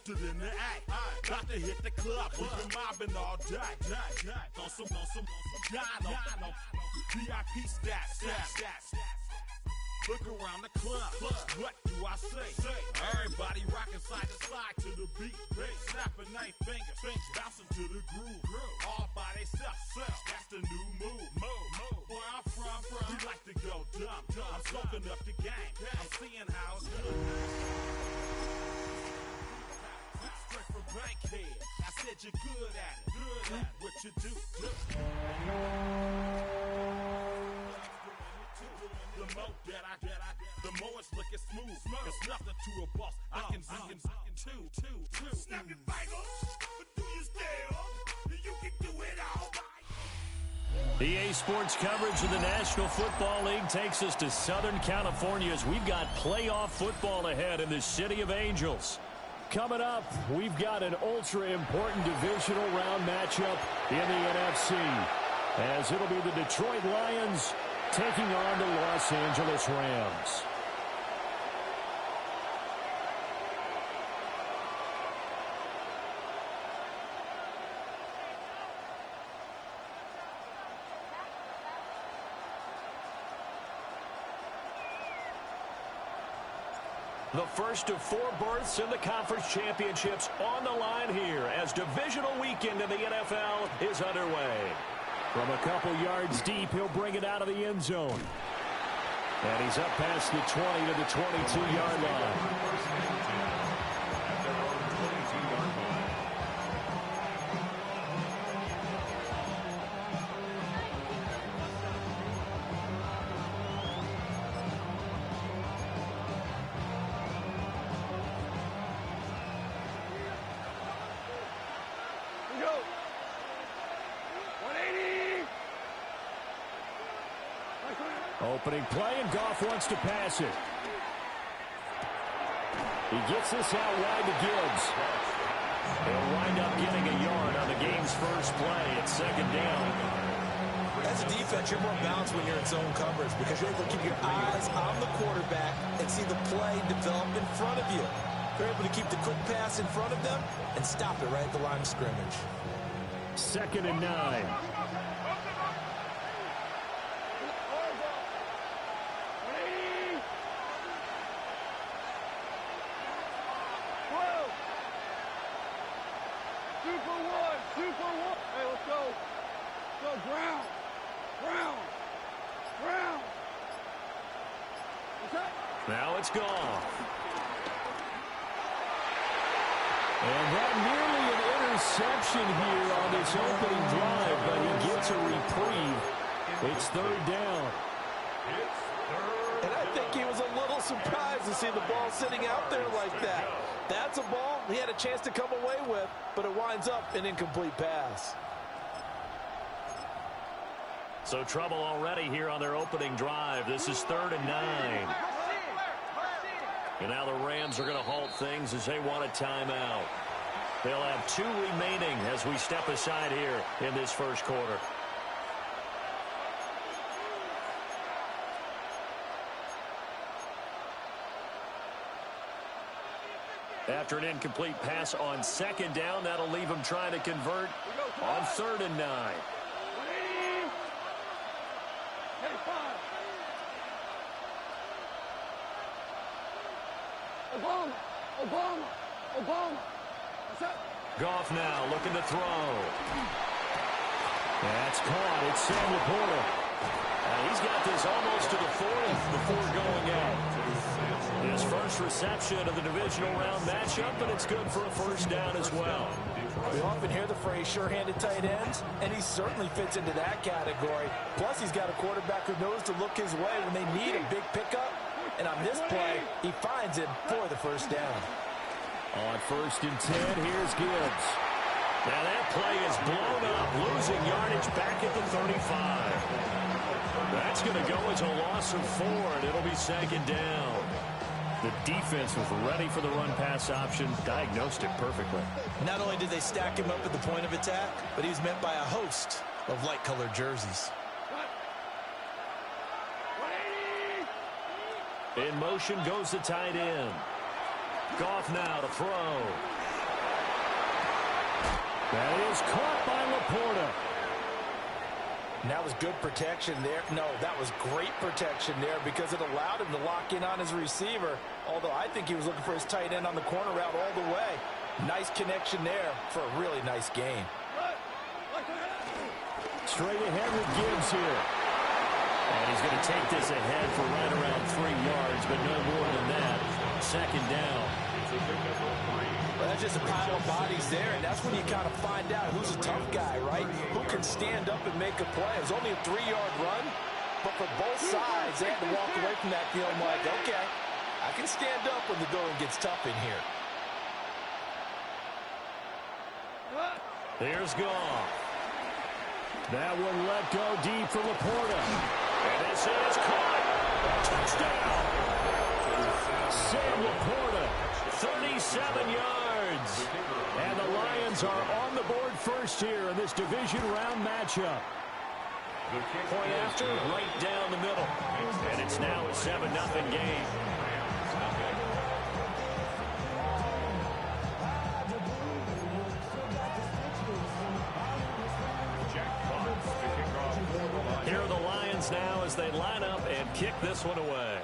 posted in the act. Got to hit the club. We've been mobbing all day. On some Dino. VIP stats. Look around the club. What do I say? Everybody rocking side to side to the beat. Snapping 9 fingers, bouncing to the groove. All by themselves. That's the new move. Where I'm from, we like to go dumb. I'm soaking up the game. I'm seeing how it's done. Straight from Bankhead. I said you're good at it. What you do. The more it's looking smooth. It's nothing to a boss. I can two. Snap your fingers, but do you still? You can do it all right. EA Sports coverage of the National Football League takes us to Southern California as we've got playoff football ahead in the City of Angels. Coming up, we've got an ultra-important divisional round matchup in the NFC, as it'll be the Detroit Lions taking on the Los Angeles Rams. The first of 4 berths in the conference championships on the line here as divisional weekend in the NFL is underway. From a couple yards deep, he'll bring it out of the end zone. And he's up past the 20 to the 22-yard line. Opening play, and Goff wants to pass it. He gets this out wide to Gibbs. He'll wind up getting a yard on the game's first play at second down. As a defense, you're more balanced when you're in zone coverage because you're able to keep your eyes on the quarterback and see the play develop in front of you. You're able to keep the quick pass in front of them and stop it right at the line of scrimmage. 2nd and 9. Now it's gone. And that nearly an interception here on this opening drive, but he gets a reprieve. It's 3rd down. And I think he was a little surprised to see the ball sitting out there like that. That's a ball he had a chance to come away with, but it winds up an incomplete pass. So trouble already here on their opening drive. This is 3rd and 9. And now the Rams are going to halt things as they want a timeout. They'll have 2 remaining as we step aside here in this first quarter. After an incomplete pass on 2nd down, that'll leave him trying to convert on 3rd and 9. Obama. Goff now looking to throw. That's caught. It's Sam Laporta. He's got this almost to the 40th before going out. His first reception of the divisional round matchup, but it's good for a first down as well. We often hear the phrase sure-handed tight ends, and he certainly fits into that category. Plus, he's got a quarterback who knows to look his way when they need a big pickup. And on this play, he finds it for the first down. On 1st and 10, here's Gibbs. Now that play is blown up, losing yardage back at the 35. That's going to go as a loss of 4, and it'll be 2nd down. The defense was ready for the run-pass option, diagnosed it perfectly. Not only did they stack him up at the point of attack, but he was met by a host of light-colored jerseys. In motion goes the tight end. Goff now to throw. That is caught by Laporta. And that was good protection there. No, that was great protection there because it allowed him to lock in on his receiver. Although I think he was looking for his tight end on the corner route all the way. Nice connection there for a really nice game. Straight ahead with Gibbs here. And he's going to take this ahead for right around 3 yards, but no more than that. Second down. Well, that's just a pile of bodies there, and that's when you kind of find out who's a tough guy, right? Who can stand up and make a play. It was only a 3-yard run, but for both sides, they had to walk away from that feeling like, okay, I can stand up when the going gets tough in here. There's Goff. That one let go deep for Laporta. And this is caught. Touchdown. Sam Laporta, 37 yards. And the Lions are on the board first here in this division round matchup. Point after, right down the middle. And it's now a 7-0 game. Here are the Lions now as they line up and kick this one away.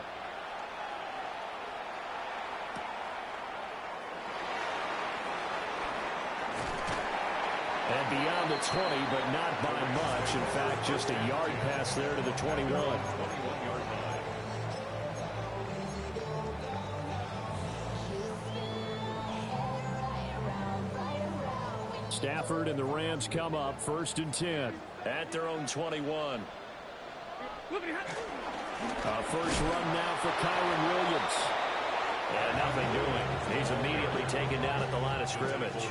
And beyond the 20, but not by much. In fact, just a yard pass there to the 21. Stafford and the Rams come up 1st and 10 at their own 21. First run now for Kyron Williams. And nothing doing. He's immediately taken down at the line of scrimmage.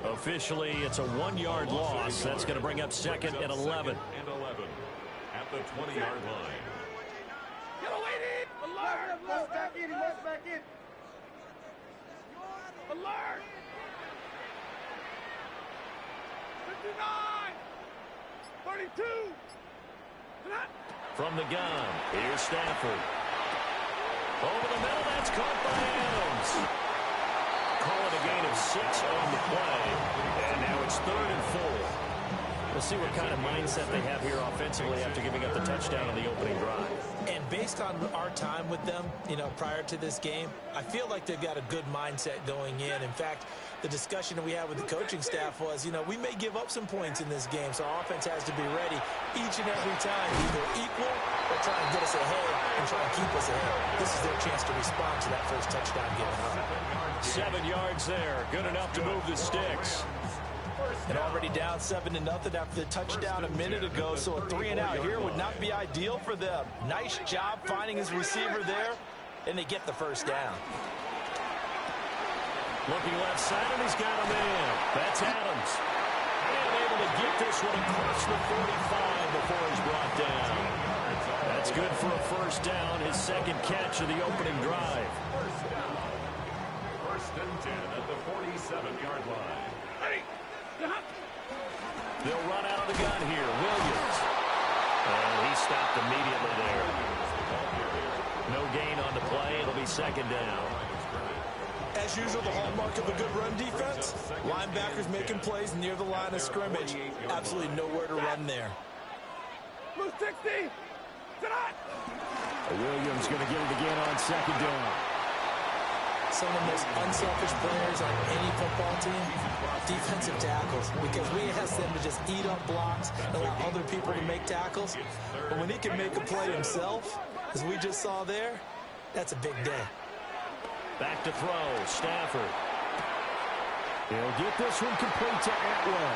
Officially, it's a 1-yard loss. That's going to bring up 2nd and 11. At the 20-yard line. Alert! Let's back in. Let's back in. Alert! 59! 32! From the gun, here's Stafford. Over the middle, that's caught by Adams. Call it a gain of 6 on the play. And now it's 3rd and 4. We'll see what kind of mindset they have here offensively after giving up the touchdown on the opening drive. And based on our time with them, prior to this game, I feel like they've got a good mindset going in. In fact, the discussion that we had with the coaching staff was, we may give up some points in this game, so our offense has to be ready each and every time, either equal or try and get us ahead and try and keep us ahead. This is their chance to respond to that first touchdown given up. 7 yards there, good enough to move the sticks. And already down 7-0 after the touchdown a minute ago, so a 3-and-out here would not be ideal for them. Nice job finding his receiver there, and they get the first down. Looking left side, and he's got a man. That's Adams. And able to get this one across the 45 before he's brought down. That's good for a first down, his 2nd catch of the opening drive. First and 10 at the 47-yard line. They'll run out of the gun here. Williams. And he stopped immediately there. No gain on the play. It'll be 2nd down. As usual, the hallmark of a good run defense, linebackers making plays near the line of scrimmage. Absolutely nowhere to run there. Blue 60! Williams going to get it again on 2nd down. Some of the most unselfish players on any football team, defensive tackles, because we ask them to just eat up blocks and allow other people to make tackles. But when he can make a play himself, as we just saw there, that's a big day. Back to throw, Stafford. He'll get this one complete to Atwell.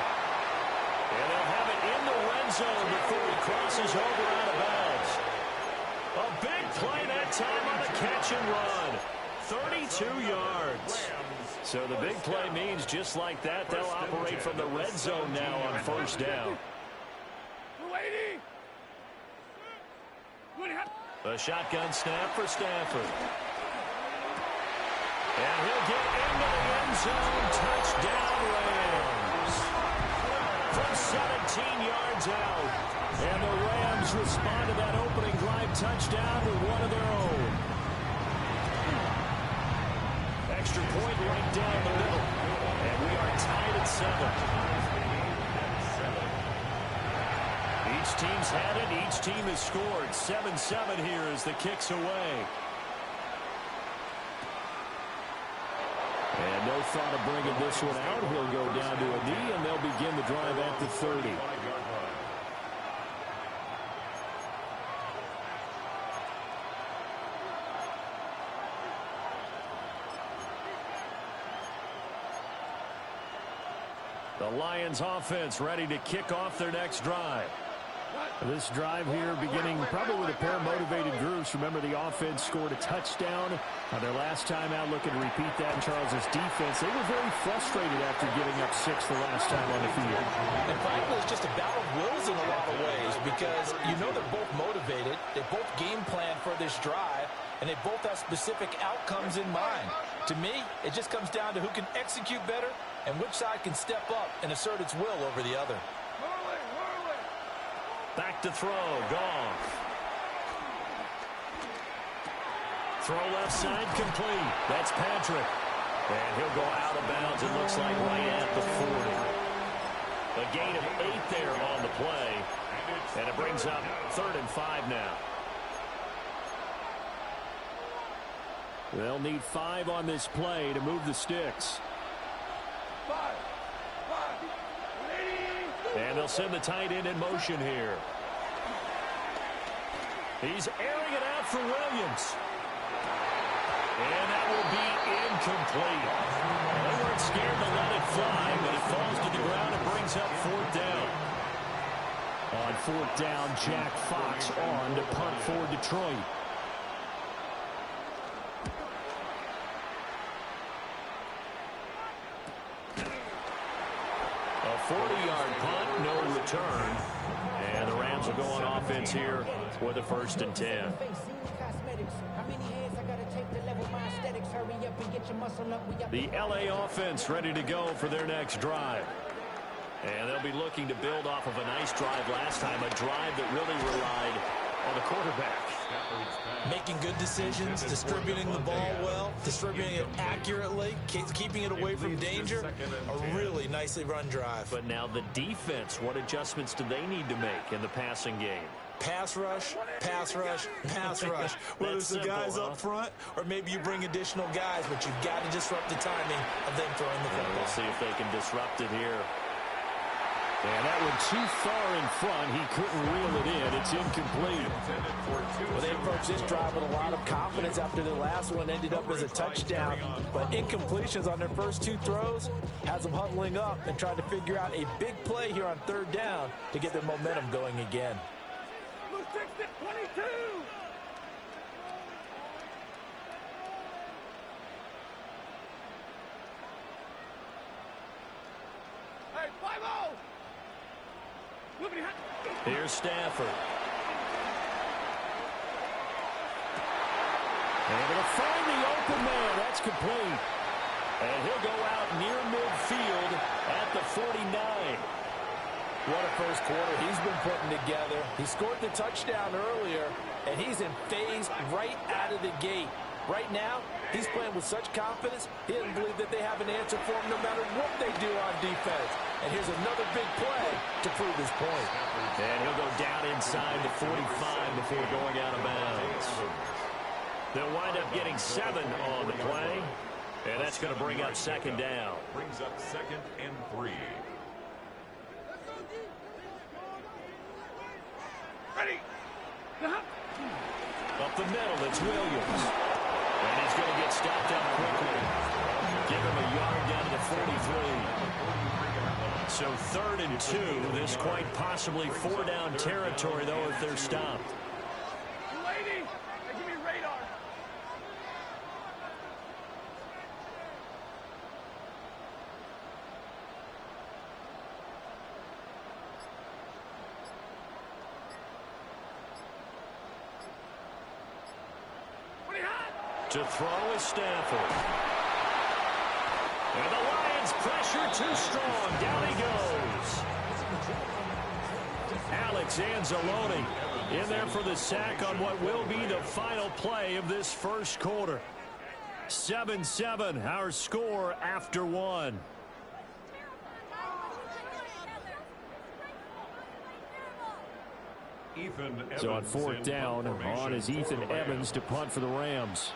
And they'll have it in the red zone before he crosses over out of bounds. A big play that time on the catch and run. 32 yards. So the big play means just like that, they'll operate from the red zone now on first down. A shotgun snap for Stafford. And he'll get into the end zone. Touchdown, Rams. From 17 yards out. And the Rams respond to that opening drive touchdown with one of their own. Extra point right down the middle. And we are tied at 7. Each team's had it. Each team has scored. 7-7 here as the kick's away. And no thought of bringing this one out. He'll go down to a knee, and they'll begin the drive at the 30. The Lions offense ready to kick off their next drive. This drive here beginning probably with a pair of motivated groups. Remember, the offense scored a touchdown on their last time out, looking to repeat that in Charles's defense. They were very frustrated after giving up 6 the last time on the field. And frankly, it's just a battle of wills in a lot of ways because you know they're both motivated. They both game plan for this drive, and they both have specific outcomes in mind. To me, it just comes down to who can execute better and which side can step up and assert its will over the other. Back to throw. Goff. Throw left side complete. That's Patrick. And he'll go out of bounds, it looks like, right at the 40. A gain of 8 there on the play. And it brings up 3rd and 5 now. They'll need 5 on this play to move the sticks. And they'll send the tight end in motion here. He's airing it out for Williams. And that will be incomplete. They weren't scared to let it fly, but it falls to the ground and brings up 4th down. On 4th down, Jack Fox on to punt for Detroit. A 40-yard punt, no return. And the Rams will go on offense here with a 1st and 10. The LA offense ready to go for their next drive. And they'll be looking to build off of a nice drive last time, a drive that really relied on the quarterback. Making good decisions, distributing the ball well, distributing it accurately, keeping it away from danger. A really nicely run drive. But now the defense, what adjustments do they need to make in the passing game? Pass rush, pass rush, pass rush. Whether it's the guys up front or maybe you bring additional guys, but you've got to disrupt the timing of them throwing the football. We'll see if they can disrupt it here. And that one too far in front. He couldn't reel it in. It's incomplete. Well, they approached this drive with a lot of confidence after the last one ended up as a touchdown. But incompletions on their first 2 throws has them huddling up and trying to figure out a big play here on 3rd down to get their momentum going again. 22. Hey, 5-0. Here's Stafford. Able to find the open man. That's complete. And he'll go out near midfield at the 49. What a first quarter he's been putting together. He scored the touchdown earlier, and he's in phase right out of the gate. Right now, he's playing with such confidence, he doesn't believe that they have an answer for him no matter what they do on defense. And here's another big play to prove his point. And he'll go down inside the 45 before going out of bounds. They'll wind up getting 7 on the play, and that's going to bring up 2nd down. Brings up 2nd and 3. Ready. Up the middle, it's Williams. And he's going to get stopped up quickly. Give him a yard down to the 43. So 3rd and 2. This quite possibly 4-down territory, though, if they're stopped. Lady, give me radar. To throw is Stafford. And the Lions pressure too strong. Down he goes. Alex Anzalone in there for the sack on what will be the final play of this first quarter. 7-7, our score after 1. So on fourth down, on is Ethan Evans to punt for the Rams.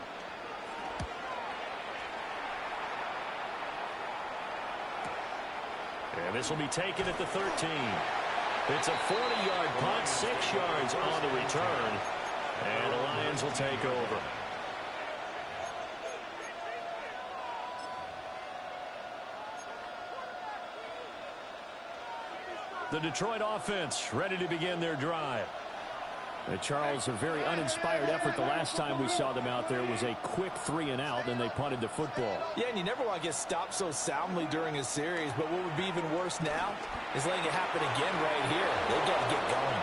And this will be taken at the 13. It's a 40-yard punt, 6 yards on the return. And the Lions will take over. The Detroit offense ready to begin their drive. Charles, a very uninspired effort the last time we saw them out there. It was a quick 3-and-out, and they punted the football. Yeah, and you never want to get stopped so soundly during a series, but what would be even worse now is letting it happen again right here. They've got to get going.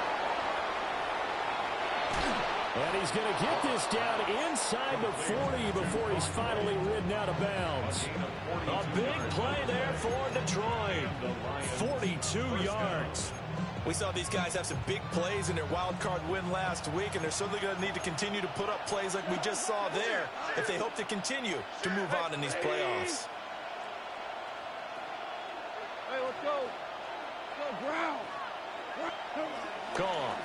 And he's going to get this down inside the 40 before he's finally ridden out of bounds. A big play there for Detroit. 42 yards. We saw these guys have some big plays in their wild card win last week, and they're certainly going to need to continue to put up plays like we just saw there if they hope to continue to move on in these playoffs. Hey, let's go. Go, ground. Gone.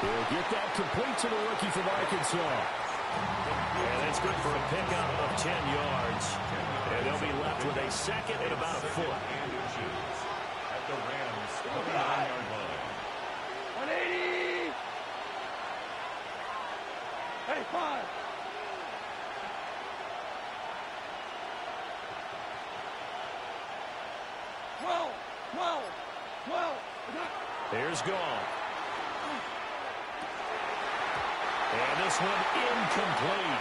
He'll get that complete to the rookie from Arkansas. And that's good for a pickup of 10 yards. And they'll be left with a second and about a foot. At the Rams 9-yard line. 180. Hey, 5. Here's Gall. And this one incomplete.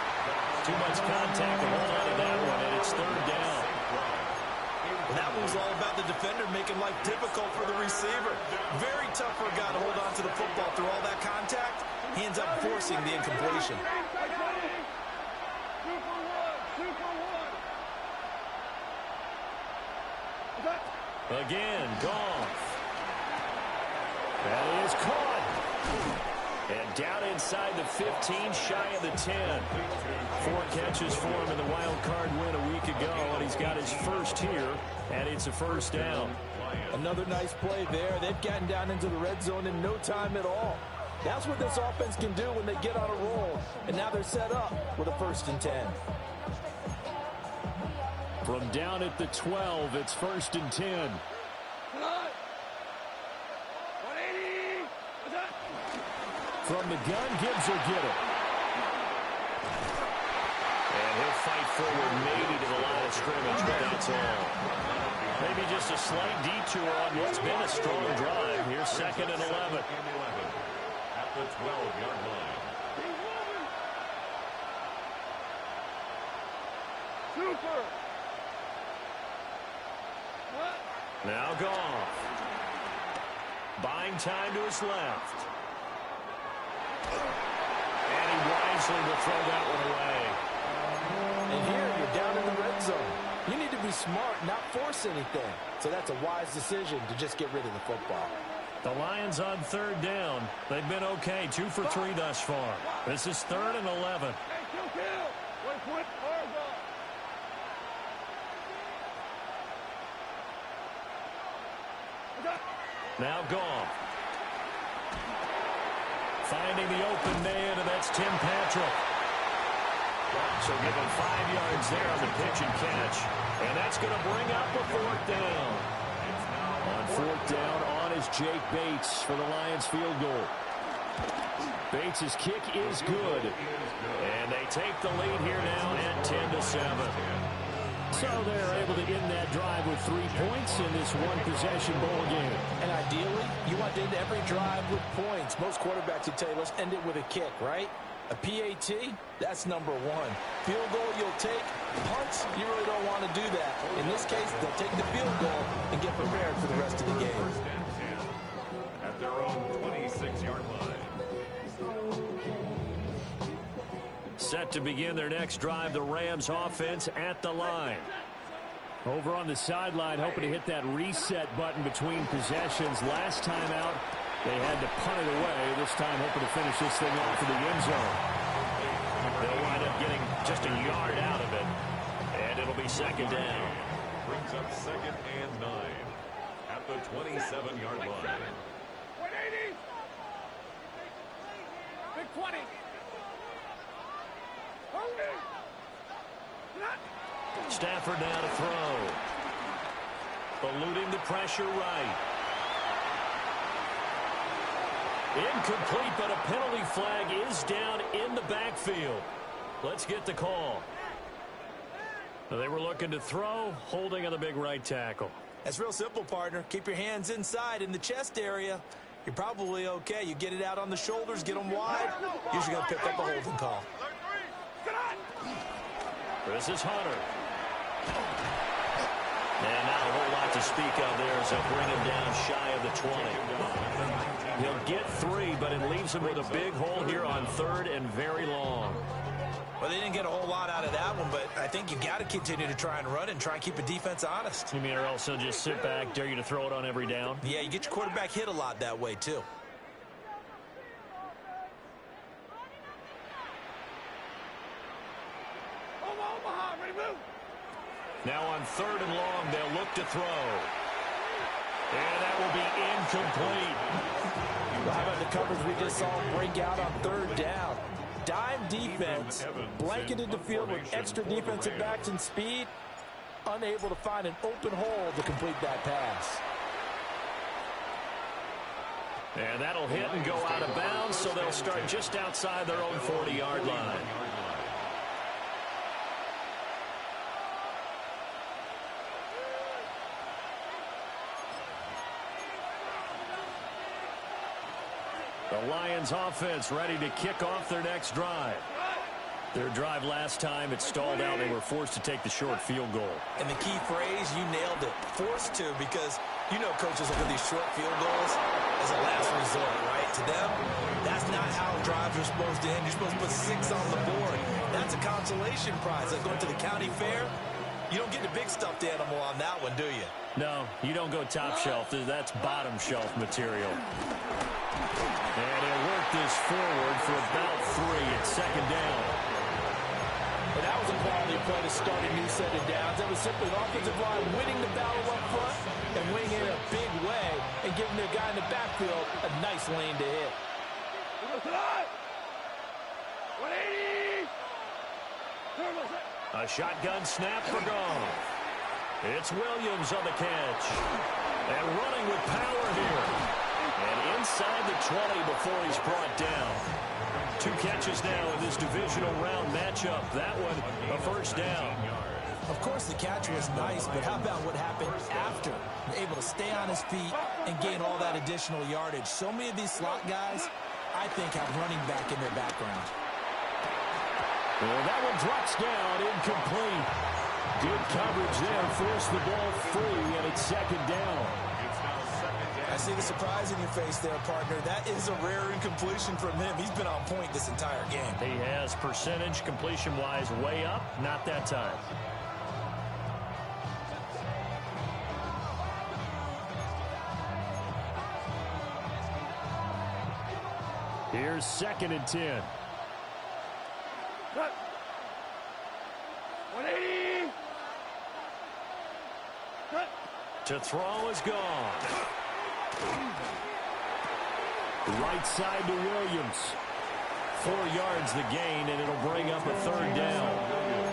Too much contact to hold on to that one, and it's third down. Well, that one was all about the defender making life difficult for the receiver. Very tough for a guy to hold on to the football through all that contact. He ends up forcing the incompletion. 2 for 1. 2 for 1. Again, Goff. That is caught. And down inside the 15, shy of the 10. 4 catches for him in the wild card win a week ago, and he's got his first here, and it's a first down. Another nice play there. They've gotten down into the red zone in no time at all. That's what this offense can do when they get on a roll. And now they're set up with a 1st and 10. From down at the 12, it's 1st and 10. From the gun, Gibbs will get it. And he'll fight forward maybe to the line of scrimmage, but that's all. Maybe just a slight detour on what's been a strong drive. Here's 2nd and 11. At the 12-yard line. Super. Now Goff. Buying time to his left. And he wisely will throw that one away. And here you're down in the red zone. You need to be smart, not force anything. So that's a wise decision to just get rid of the football. The Lions on 3rd down. They've been okay, 2 for 3 thus far. This is 3rd and 11. Hey, kill. Wait, Now Goff. Finding the open man, and that's Tim Patrick. So give him 5 yards there on the pitch and catch. And that's going to bring up a 4th down. On 4th down, on is Jake Bates for the Lions field goal. Bates' kick is good. And they take the lead here now at 10-7. So they're able to end that drive with 3 points in this one-possession ball game. And ideally, you want to end every drive with points. Most quarterbacks would tell you, let's end it with a kick, right? A PAT, that's number 1. Field goal you'll take. Punts, you really don't want to do that. In this case, they'll take the field goal and get prepared for the rest of the game. At their own 26-yard line. Set to begin their next drive, the Rams offense at the line. Over on the sideline, hoping to hit that reset button between possessions. Last time out, they had to punt it away. This time, hoping to finish this thing off in the end zone. They'll wind up getting just a yard out of it, and it'll be 2nd down. Brings up 2nd and 9. at the 27-yard line. 180. Big 20. Stafford now to throw. Eluding the pressure right. Incomplete, but a penalty flag is down in the backfield. Let's get the call. They were looking to throw, holding on the big right tackle. That's real simple, partner. Keep your hands inside in the chest area. You're probably okay. You get it out on the shoulders, get them wide. Usually going to pick up a holding call. This is Hunter. And not a whole lot to speak of there as they'll bring him down shy of the 20. He'll get 3, but it leaves him with a big hole here on 3rd and very long. Well, they didn't get a whole lot out of that one, but I think you got to continue to try and run and try and keep the defense honest. You mean or else he'll just sit back, dare you to throw it on every down? Yeah, you get your quarterback hit a lot that way, too. Now on 3rd and long, they'll look to throw. And that will be incomplete. Well, how about the coverage we just saw break out on 3rd down? Dime defense, blanketed the field with extra defensive backs and speed, unable to find an open hole to complete that pass. And that'll hit and go out of bounds, so they'll start just outside their own 40-yard line. The Lions offense ready to kick off their next drive. Their drive last time, it stalled out. They were forced to take the short field goal. And the key phrase, you nailed it, forced to, because you know coaches look at these short field goals as a last resort, right? To them, that's not how drives are supposed to end. You're supposed to put 6 on the board. That's a consolation prize. Like going to the county fair, you don't get the big stuffed animal on that one, do you? No, you don't go top shelf. That's bottom shelf material. And he'll work this forward for about 3 at 2nd down. And that was a quality play to start a new set of downs. That was simply the offensive line winning the battle up front and winning in a big way and giving their guy in the backfield a nice lane to hit. 180. A shotgun snap for Goff. It's Williams on the catch. And running with power here. And inside the 20 before he's brought down. 2 catches now in this divisional round matchup. That one, a 1st down. Of course, the catch was nice, but how about what happened after? Able to stay on his feet and gain all that additional yardage. So many of these slot guys, I think, have running back in their background. Well, that one drops down, incomplete. Good coverage there, forced the ball free, and it's 2nd down. I see the surprise in your face there, partner. That is a rare incompletion from him. He's been on point this entire game. He has percentage completion-wise way up, not that time. Here's 2nd and 10. 180. To throw is gone. Right side to Williams. 4 yards the gain, and it'll bring up a 3rd down.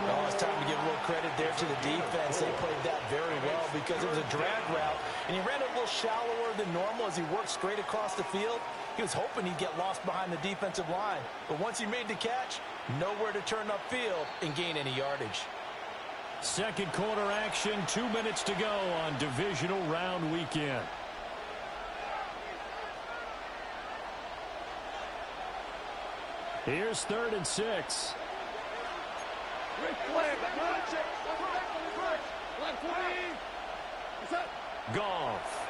Oh, it's time to give a little credit there to the defense. They played that very well because it was a drag route, and he ran a little shallower than normal as he worked straight across the field. He was hoping he'd get lost behind the defensive line, but once he made the catch, nowhere to turn upfield and gain any yardage. 2nd quarter action, 2 minutes to go on divisional round weekend. Here's 3rd and 6. Goff.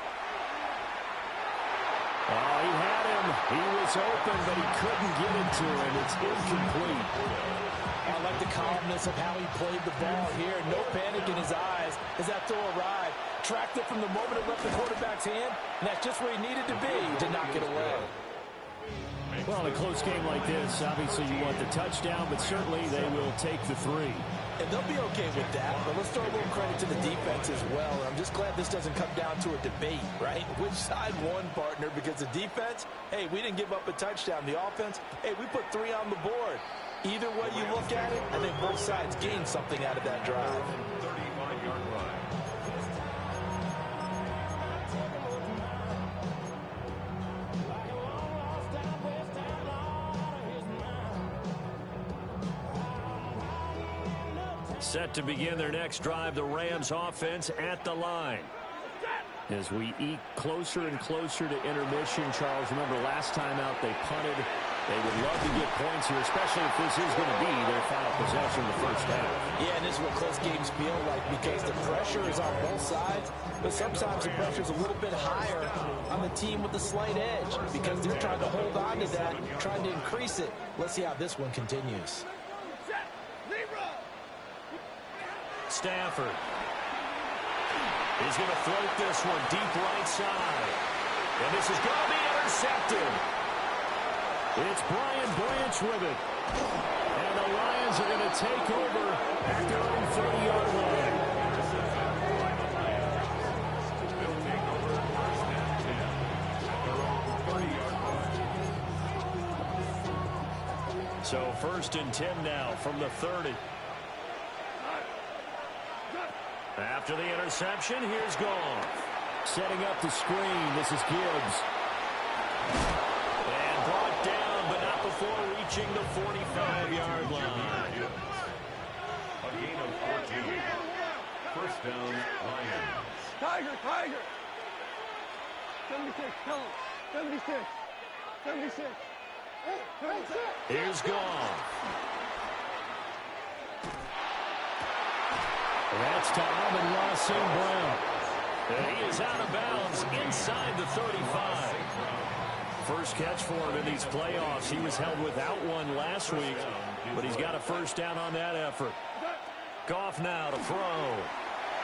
Oh, he had him. He was open, but he couldn't get it to him. It's incomplete. I like the calmness of how he played the ball here. No panic in his eyes as that throw arrived. Tracked it from the moment it left the quarterback's hand, and that's just where he needed to be to knock it away. Well, in a close game like this, obviously you want the touchdown, but certainly they will take the 3. And they'll be okay with that, but let's throw a little credit to the defense as well. I'm just glad this doesn't come down to a debate, right? Which side won, partner? Because the defense, hey, we didn't give up a touchdown. The offense, hey, we put 3 on the board. Either way you look at it, I think both sides gained something out of that drive. 35-yard line. Set to begin their next drive, the Rams offense at the line. As we eke closer and closer to intermission, Charles, remember last time out they punted. They would love to get points here, especially if this is going to be their final possession of the first half. Yeah, and this is what close games feel like because the pressure is on both sides, but sometimes the pressure is a little bit higher on the team with the slight edge because they're trying to hold on to that, trying to increase it. Let's see how this one continues. Stafford. He's going to float this one deep right side. And this is going to be intercepted. It's Brian Branch with it. And the Lions are going to take over at their own 30-yard line. They'll take over first and 10 at their own 30-yard line. So first and 10 now from the 30. After the interception, here's Goff. Setting up the screen, this is Gibbs. And brought down, but not before reaching the 45-yard line. A gain of 14. First down, Lions. Tiger! 76, tell him. 76. 76. 76. Here's Goff. That's to Amon-Ra St. Brown. And he is out of bounds inside the 35. First catch for him in these playoffs. He was held without one last week, but he's got a first down on that effort. Goff now to throw.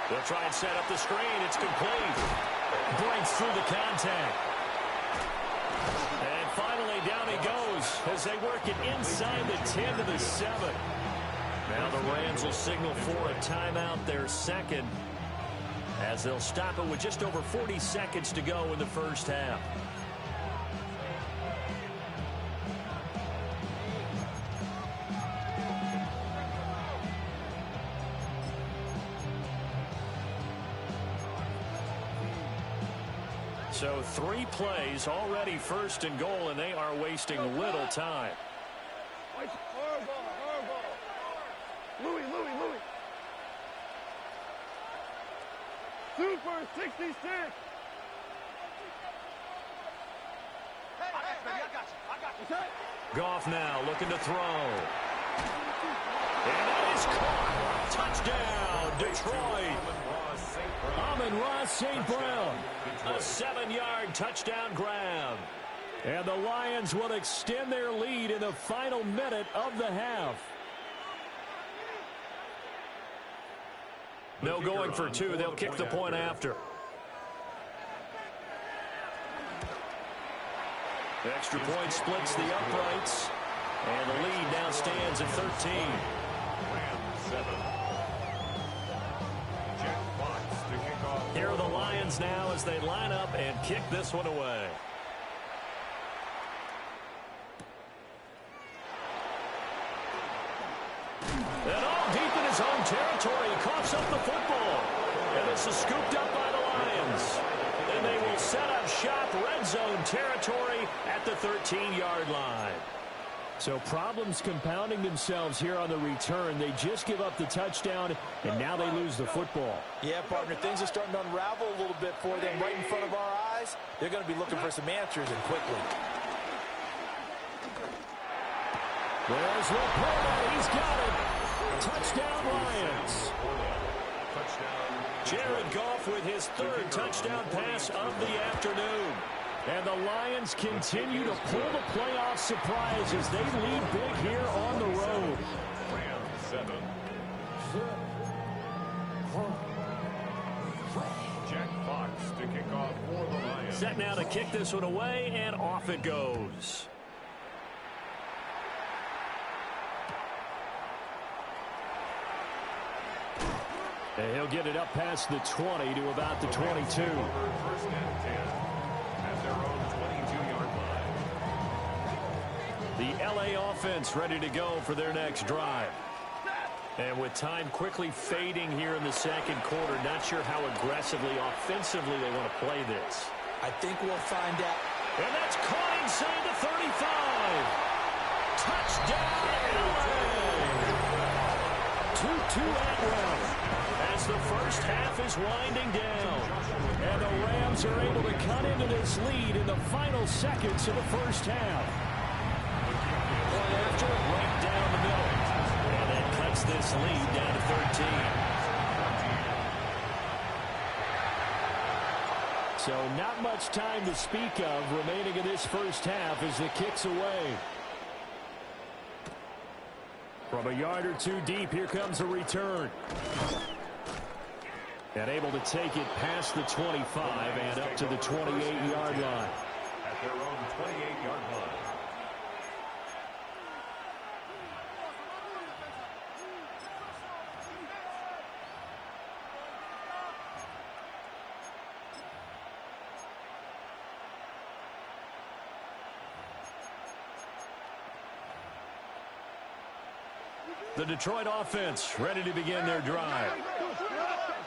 They'll try and set up the screen. It's complete. Breaks through the contact. And finally down he goes as they work it inside the 10 to the 7. Now the Rams will signal for a timeout, their second, as they'll stop it with just over 40 seconds to go in the first half. So 3 plays, already first and goal, and they are wasting little time. Louis. Super 66. Goff now looking to throw. And that is caught. Touchdown, Detroit. Amon-Ra St. Brown. A 7-yard touchdown grab. And the Lions will extend their lead in the final minute of the half. No going for 2. They'll kick the point after. Extra point splits the uprights. And the lead now stands at 13. Here are the Lions now as they line up and kick this one away. And all deep in his own territory, he coughs up the football. And this is scooped up by the Lions. And they will set up shop, red zone territory at the 13-yard line. So problems compounding themselves here on the return. They just give up the touchdown, and now they lose the football. Yeah, partner, things are starting to unravel a little bit for them right in front of our eyes. They're going to be looking for some answers, and quickly. There's Laporta. He's got it. Touchdown, Lions. Jared Goff with his 3rd touchdown pass of the afternoon. And the Lions continue to pull the playoff surprise as they lead big here on the road. Rams 7. Jack Fox to kick off for the Lions. Set now to kick this one away, and off it goes. And he'll get it up past the 20 to about the 22. First and 10 at their own 22-yard line. The LA offense ready to go for their next drive. And with time quickly fading here in the second quarter, not sure how aggressively, offensively they want to play this. I think we'll find out. And that's caught inside the 35. Touchdown, LA! 2-2 Atwell as the first half is winding down. And the Rams are able to cut into this lead in the final seconds of the first half. Point after, right down the middle. And that cuts this lead down to 13. So not much time to speak of remaining in this first half as the kick's away. From a yard or two deep, here comes a return. And able to take it past the 25 and up to the 28-yard line. At their own 28-yard line. The Detroit offense ready to begin their drive.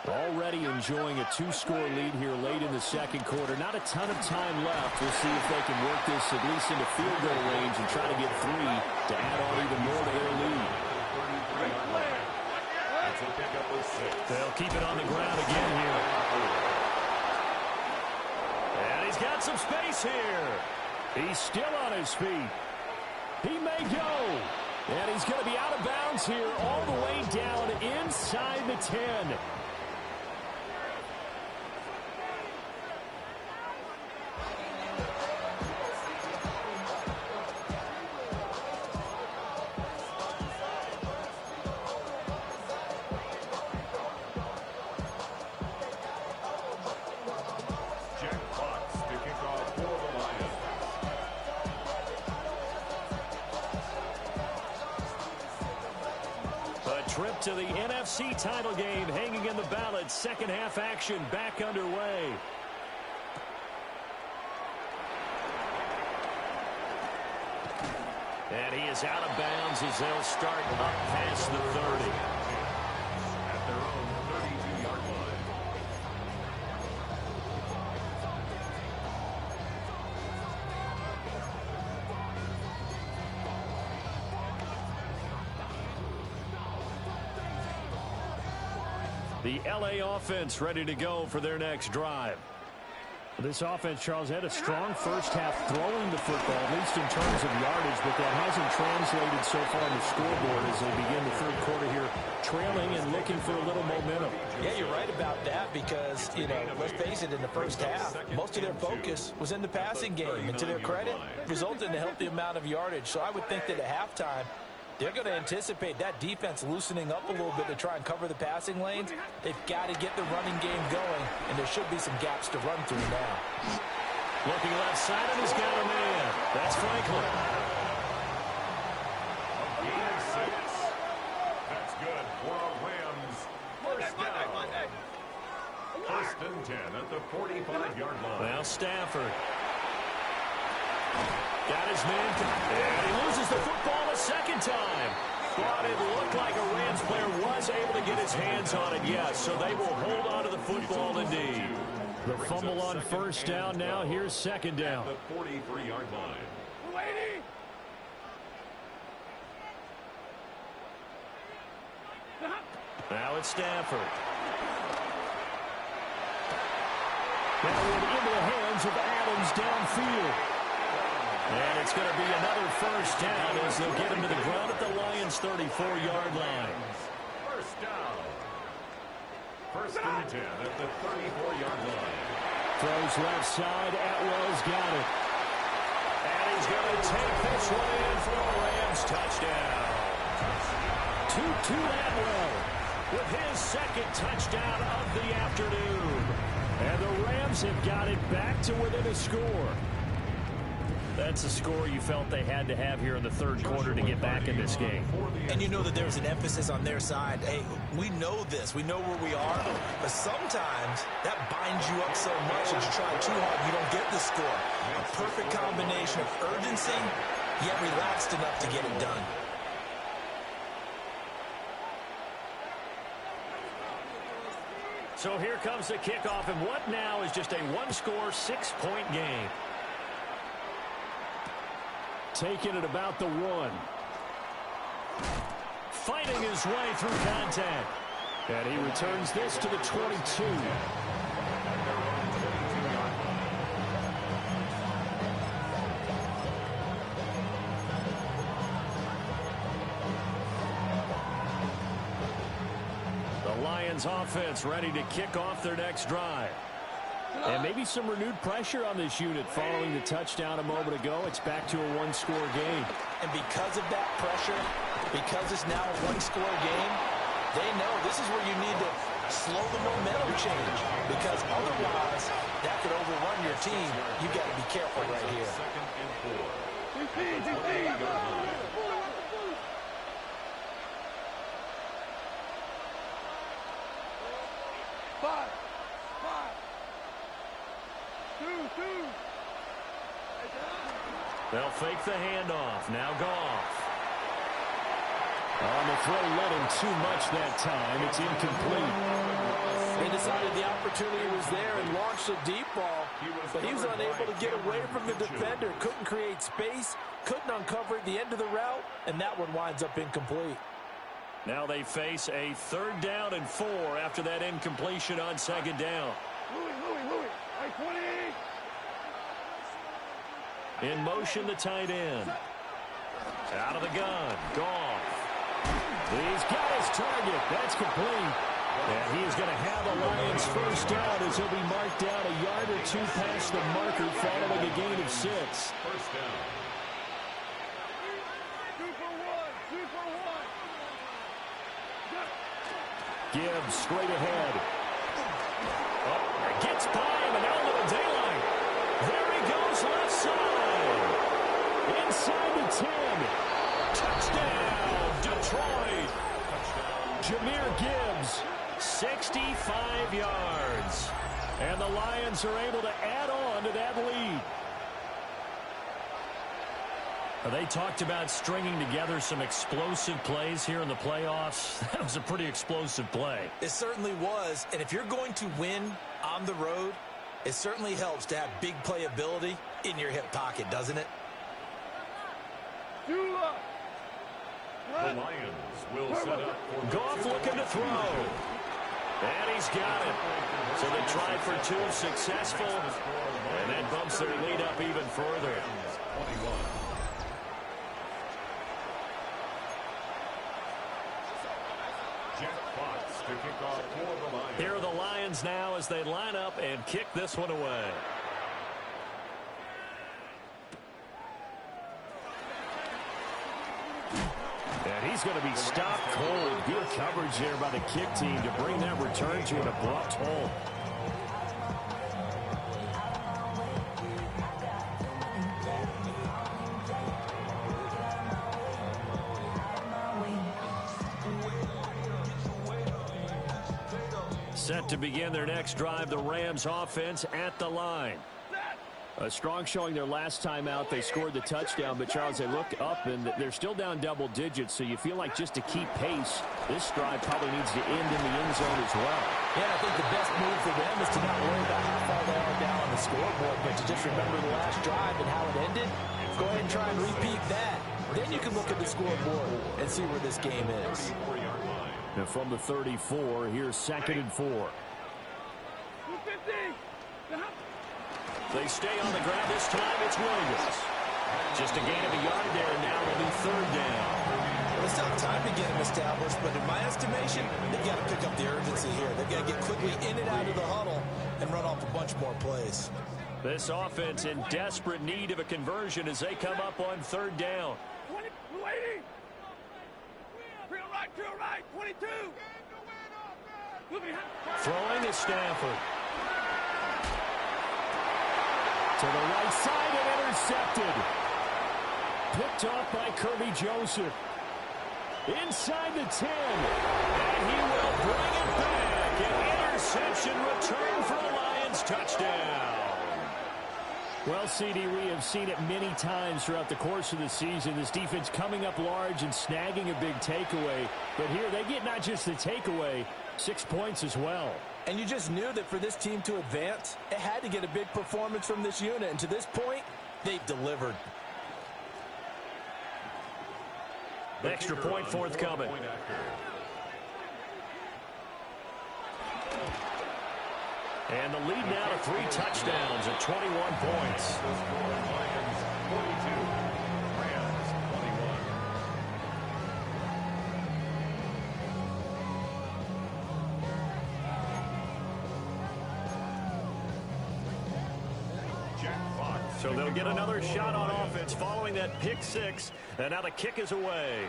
Already enjoying a two-score lead here late in the second quarter. Not a ton of time left. We'll see if they can work this at least into field goal range and try to get 3 to add on even more to their lead. They'll keep it on the ground again here. And he's got some space here. He's still on his feet. He may go. And he's going to be out of bounds here all the way down inside the 10. Trip to the NFC title game hanging in the balance. Second half action back underway. And he is out of bounds as they'll start up past the 30. At their own 32-yard line. The LA offense ready to go for their next drive. This offense, Charles, had a strong first half throwing the football, at least in terms of yardage, but that hasn't translated so far on the scoreboard as they begin the third quarter here, trailing and looking for a little momentum. Yeah, you're right about that because, let's face it, in the first half, most of their focus was in the passing game. And to their credit, resulted in a healthy amount of yardage. So I would think that at halftime, they're going to anticipate that defense loosening up a little bit to try and cover the passing lanes. They've got to get the running game going, and there should be some gaps to run through now. Looking left side, and he's got a man. That's Franklin. Gain of 6. That's good for a Rams first down. First and 10 at the 45-yard line. Well, Stafford got his man, and he loses the football a second time. But it looked like a Rams player was able to get his hands on it, yes. So they will hold on to the football indeed. The fumble on first down now. Here's second down. The 43-yard line. Now it's Stafford. Now into the hands of Adams downfield. And it's going to be another first down as they'll get him to the ground at the Lions' 34-yard line. First down. First and 10 at the 34-yard line. Throws left side. Atwell's got it. And he's going to take this one in for a Rams touchdown. 2-2 Atwell with his second touchdown of the afternoon. And the Rams have got it back to within a score. That's a score you felt they had to have here in the third quarter to get back in this game. And you know that there's an emphasis on their side. Hey, we know this. We know where we are. But sometimes that binds you up so much that you try too hard, you don't get the score. A perfect combination of urgency, yet relaxed enough to get it done. So here comes the kickoff, and what now is just a one-score, 6-point game. Taking it about the 1. Fighting his way through contact. And he returns this to the 22. Lions offense ready to kick off their next drive. And maybe some renewed pressure on this unit following the touchdown a moment ago. It's back to a one-score game. And because of that pressure, because it's now a one-score game, they know this is where you need to slow the momentum change. Because otherwise, that could overrun your team. You've got to be careful right here. They'll fake the handoff. Now Goff. On the throw, led him too much that time. It's incomplete. They decided the opportunity was there and launched a deep ball, but he was unable to get away from the defender. Couldn't create space, couldn't uncover the end of the route, and that one winds up incomplete. Now they face a 3rd down and 4 after that incompletion on 2nd down. Louis, 20. In motion, the tight end. Out of the gun. Goff. He's got his target. That's complete. And he's going to have the Lions first down as he'll be marked down a yard or 2 past the marker following a gain of 6. First down. 2 for 1. Gibbs straight ahead. Oh, gets by him and out of the daylight. There he goes left side. Inside the 10. Touchdown, Detroit. Jahmyr Gibbs, 65 yards. And the Lions are able to add on to that lead. They talked about stringing together some explosive plays here in the playoffs. That was a pretty explosive play. It certainly was. And if you're going to win on the road, it certainly helps to have big playability in your hip pocket, doesn't it? The Lions will set up for Goff looking to throw. And he's got it. So they tried for 2, successful. And that bumps their lead up even further. 21. Jack Fox to kick off for the Lions. Here are the Lions now as they line up and kick this one away. And he's going to be stopped cold. Good coverage there by the kick team to bring that return to an abrupt halt. Set to begin their next drive, the Rams offense at the line. A strong showing their last time out. They scored the touchdown, but Charles, they look up and they're still down double digits, so you feel like just to keep pace, this drive probably needs to end in the end zone as well. Yeah, I think the best move for them is to not worry about how far they are down on the scoreboard, but to just remember the last drive and how it ended. Go ahead and try and repeat that. Then you can look at the scoreboard and see where this game is. And from the 34, here's 2nd and 4. 250. They stay on the ground. This time it's Williams. Just a gain of a yard there, and now it'll be 3rd down. Well, it's not time to get them established, but in my estimation, they've got to pick up the urgency here. They've got to get quickly in and out of the huddle and run off a bunch more plays. This offense in desperate need of a conversion as they come up on 3rd down. 20, 280. Drill right, 22. Throwing is Stafford. To the right side and intercepted. Picked off by Kirby Joseph. Inside the 10. And he will bring it back. An interception return for a Lions touchdown. Well, CD, we have seen it many times throughout the course of the season. This defense coming up large and snagging a big takeaway. But here they get not just the takeaway, 6 points as well. And you just knew that for this team to advance, it had to get a big performance from this unit. And to this point, they've delivered. Extra point forthcoming. And the lead now to 3 touchdowns at 21 points. Lions 42, Rams 21. Jack Fox. So they'll get another shot on offense following that pick 6. And now the kick is away.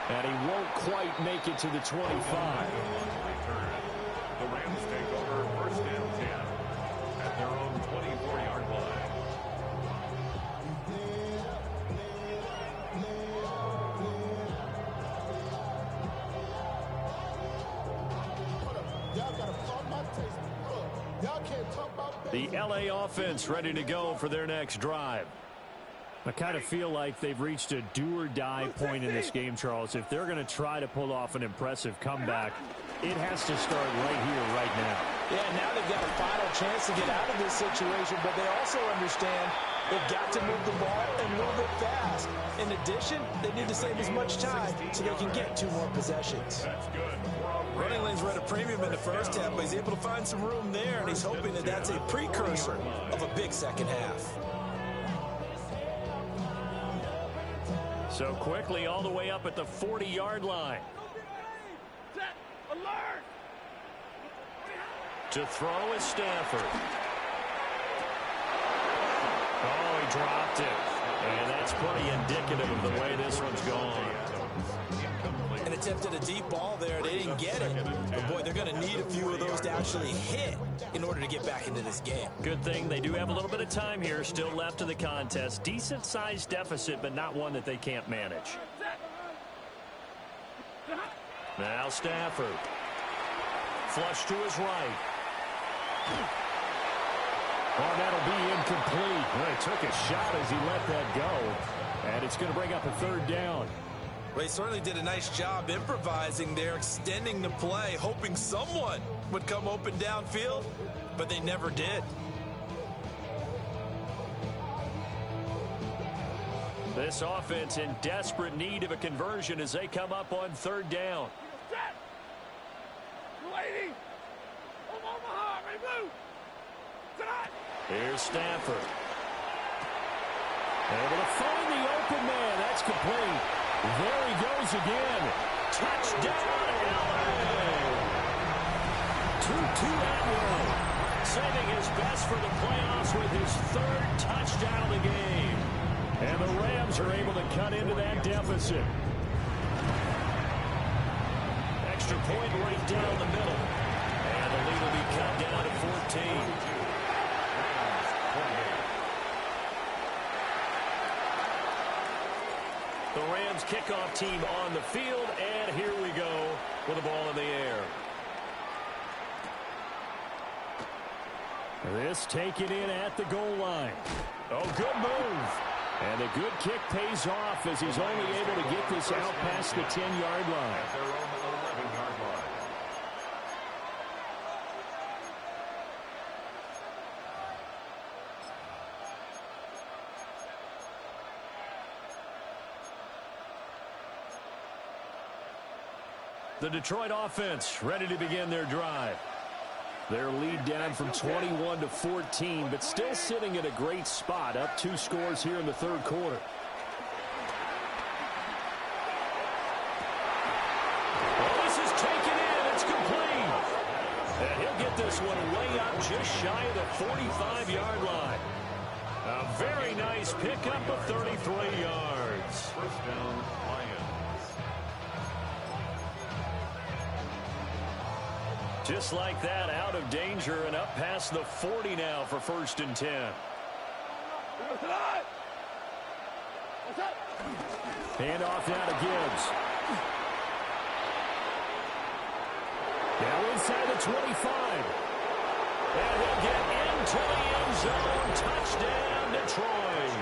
And he won't quite make it to the 25. The Rams take over 1st and 10 at their own 24-yard line. The LA offense ready to go for their next drive. I kind of feel like they've reached a do-or-die point in this game, Charles. If they're going to try to pull off an impressive comeback, it has to start right here, right now. Yeah, now they've got a final chance to get out of this situation, but they also understand they've got to move the ball and move it fast. In addition, they need to save as much time so they can get 2 more possessions. That's good. Running lanes were at a premium in the first half, but he's able to find some room there, and he's hoping that that's a precursor of a big second half. So quickly all the way up at the 40-yard line. Set. Alert. To throw is Stafford. Oh, he dropped it. And that's pretty indicative of the way this one's gone. And attempted a deep ball there. They didn't get it. But, boy, they're going to need a few of those to actually hit in order to get back into this game. Good thing they do have a little bit of time here still left in the contest. Decent-sized deficit, but not one that they can't manage. Now Stafford. Flush to his right. Oh, that'll be incomplete. Well, he took a shot as he let that go. And it's going to bring up a 3rd down. Well, he certainly did a nice job improvising there, extending the play, hoping someone would come open downfield, but they never did. This offense in desperate need of a conversion as they come up on 3rd down. Set. Lady. From Omaha. Ready, blue. Set. Here's Stafford. Able to find the open man. That's complete. There he goes again. Touchdown, LA! Tutu Atwell saving his best for the playoffs with his 3rd touchdown of the game. And the Rams are able to cut into that deficit. Extra point right down the middle. And the lead will be cut down to 14. The Rams kickoff team on the field, and here we go with the ball in the air. This taken in at the goal line. Oh, good move. And a good kick pays off as he's only able to get this out past the 10-yard line. At their own 11-yard line. The Detroit offense ready to begin their drive. Their lead down from 21 to 14, but still sitting at a great spot, up 2 scores here in the 3rd quarter. Oh, this is taken in. It's complete. And he'll get this one way up just shy of the 45-yard line. A very nice pickup of 33 yards. 1st down, Lions. Just like that, out of danger and up past the 40 now for 1st and 10. Hand off now to Gibbs. Now inside the 25. And he'll get into the end zone. Touchdown, Detroit.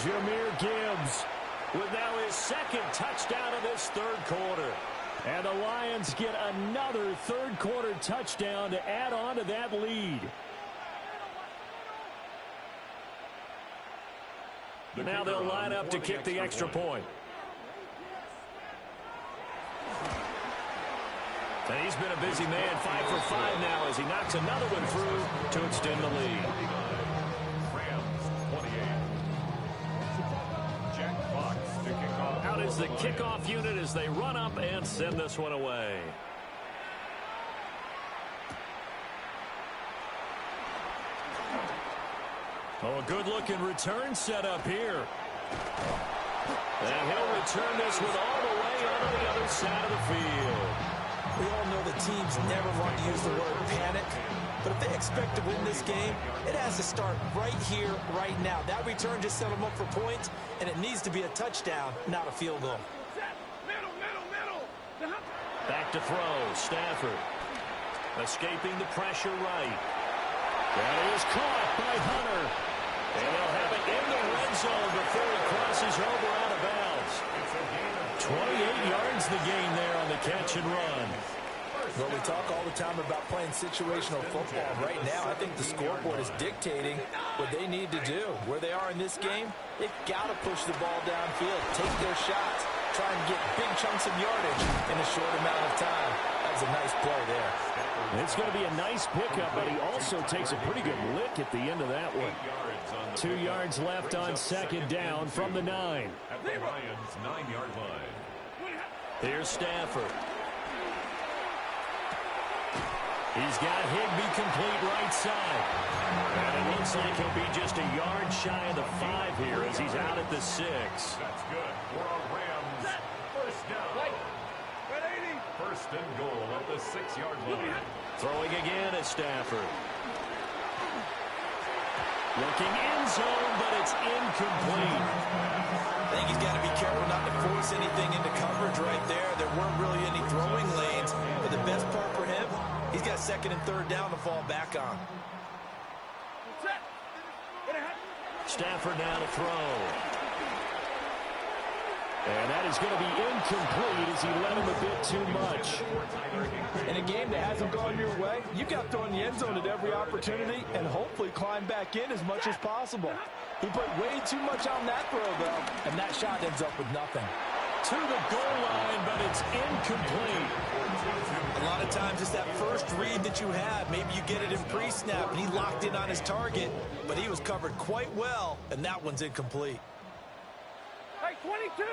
Jahmyr Gibbs with now his 2nd touchdown of this 3rd quarter. And the Lions get another 3rd quarter touchdown to add on to that lead. Now they'll line up to kick the extra point. And he's been a busy man, 5 for 5 now as he knocks another one through to extend the lead. Rams 28. Jack Fox to kick off. Out is the kickoff unit as they run up and send this one away. Oh, a good-looking return set up here. And he'll return this one all the way onto the other side of the field. We all know the teams never want to use the word panic, but if they expect to win this game, it has to start right here, right now. That return just set them up for points, and it needs to be a touchdown, not a field goal. Back to throw, Stafford. Escaping the pressure right. That is caught by Hunter. And they'll have it in the red zone before he crosses over out of bounds. 28 yards the gain there on the catch and run. Well, we talk all the time about playing situational football. Right now, I think the scoreboard is dictating what they need to do. Where they are in this game, they've got to push the ball downfield, take their shots, try and get big chunks of yardage in a short amount of time. That was a nice play there. It's going to be a nice pickup, but he also takes a pretty good lick at the end of that one. 2 yards left on 2nd down from the 9. At the Lions' 9-yard line. Here's Stafford. He's got Higbee complete right side. And it looks like he'll be just a yard shy of the 5 here as he's out at the 6. That's good for a Rams. First down. 1st and goal at the 6-yard line. Throwing again is Stafford. Looking end zone, but it's incomplete. I think he's got to be careful not to force anything into coverage right there. There weren't really any throwing lanes, but the best part for him, he's got 2nd and 3rd down to fall back on. Stafford now to throw. And that is going to be incomplete as he led him a bit too much. In a game that hasn't gone your way, you've got to throw in the end zone at every opportunity and hopefully climb back in as much as possible. He put way too much on that throw, though, and that shot ends up with nothing. To the goal line, but it's incomplete. A lot of times it's that first read that you have. Maybe you get it in pre-snap, and he locked in on his target, but he was covered quite well, and that one's incomplete. Hey, 22!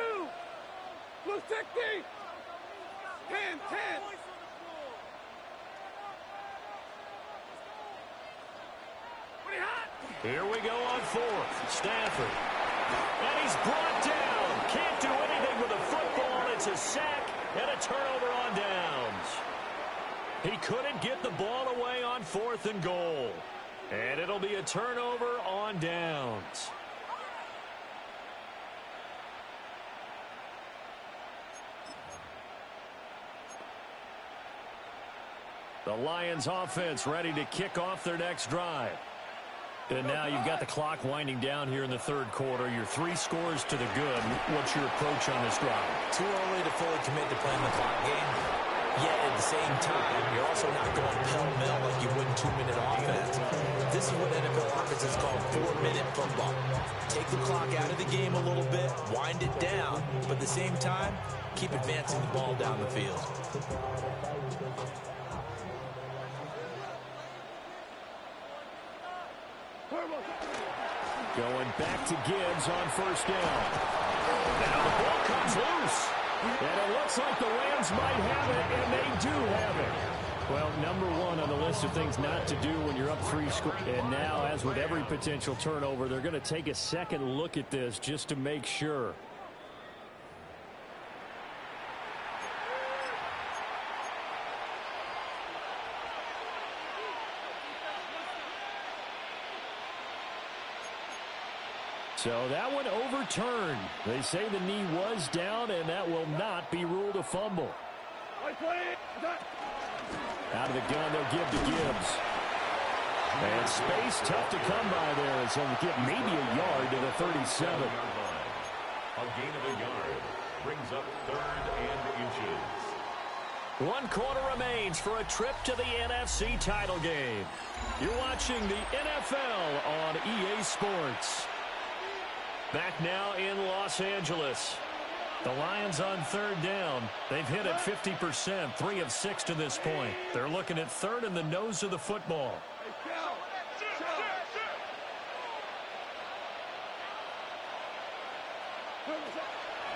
Blue 60! 10, 10! Here we go on 4th. Stafford. And he's brought down. Can't do anything with a football. It's a sack and a turnover on downs. He couldn't get the ball away on 4th and goal. And it'll be a turnover on downs. The Lions offense ready to kick off their next drive. And now you've got the clock winding down here in the 3rd quarter. Your 3 scores to the good. What's your approach on this drive? Too early to fully commit to playing the clock game. Yet at the same time, you're also not going pell-mell like you would in 2-minute offense. This is what NFL offenses call 4-minute football. Take the clock out of the game a little bit, wind it down, but at the same time, keep advancing the ball down the field. Going back to Gibbs on 1st down. Now the ball comes loose. And it looks like the Rams might have it, and they do have it. Well, number 1 on the list of things not to do when you're up 3 scores. And now, as with every potential turnover, they're going to take a second look at this just to make sure. So that one overturned. They say the knee was down, and that will not be ruled a fumble. Out of the gun, they'll give to Gibbs. And space tough to come by there as they'll get maybe a yard to the 37. A gain of a yard brings up 3rd and inches. 1 quarter remains for a trip to the NFC title game. You're watching the NFL on EA Sports. Back now in Los Angeles. The Lions on 3rd down. They've hit it 50%, 3 of 6 to this point. They're looking at 3rd in the nose of the football.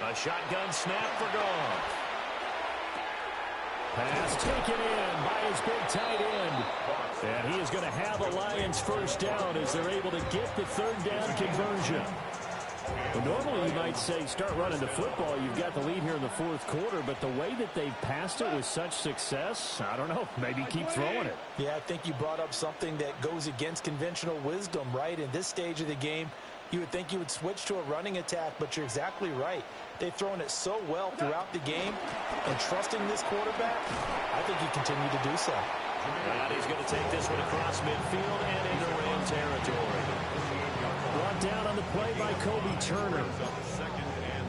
A shotgun snap for Goff. Pass taken in by his big tight end. And he is going to have a Lions first down as they're able to get the 3rd down conversion. Well, normally you might say start running the football. You've got the lead here in the 4th quarter, but the way that they've passed it with such success, I don't know, maybe keep throwing it. Yeah, I think you brought up something that goes against conventional wisdom, right? In this stage of the game, you would think you would switch to a running attack, but you're exactly right. They've thrown it so well throughout the game, and trusting this quarterback, I think you continue to do so. And he's going to take this one across midfield and into Ram territory. Brought down on the play by Kobe Turner.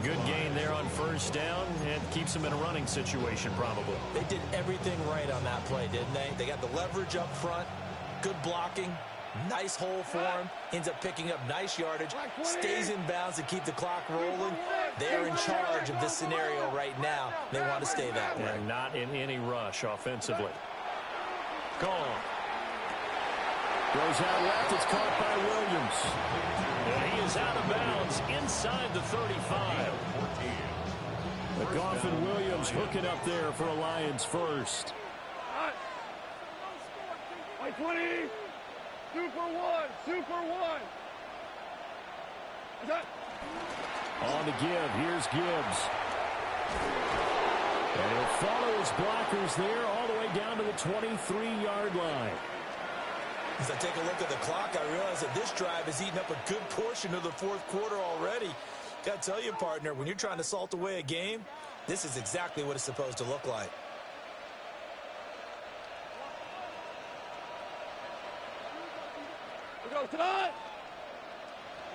Good gain there on 1st down, and keeps him in a running situation probably. They did everything right on that play, didn't they? They got the leverage up front, good blocking, nice hole for him, ends up picking up nice yardage, stays in bounds to keep the clock rolling. They're in charge of this scenario right now. They want to stay that way. And not in any rush offensively. Gone. Goes out left. It's caught by Williams. And he is out of bounds inside the 35. The Goff and Williams hooking up there for a Lions first. 20. Super one. On the give. Here's Gibbs. And he'll follow his blockers there all the way down to the 23-yard line. As I take a look at the clock, I realize that this drive has eaten up a good portion of the 4th quarter already. Got to tell you, partner, when you're trying to salt away a game, this is exactly what it's supposed to look like. We go, Todd!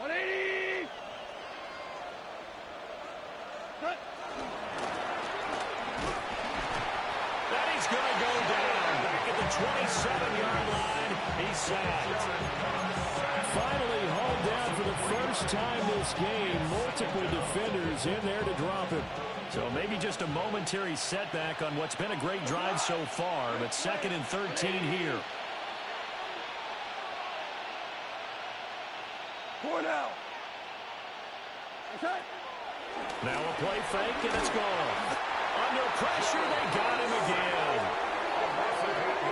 180! Cut! That he's going to go down. Back at the 27-yard line. He's sacked. Finally hauled down for the first time this game. Multiple defenders in there to drop him. So maybe just a momentary setback on what's been a great drive so far, but 2nd and 13 here. Four now. Okay. Now a play fake, and it's gone. Under pressure, they got him again.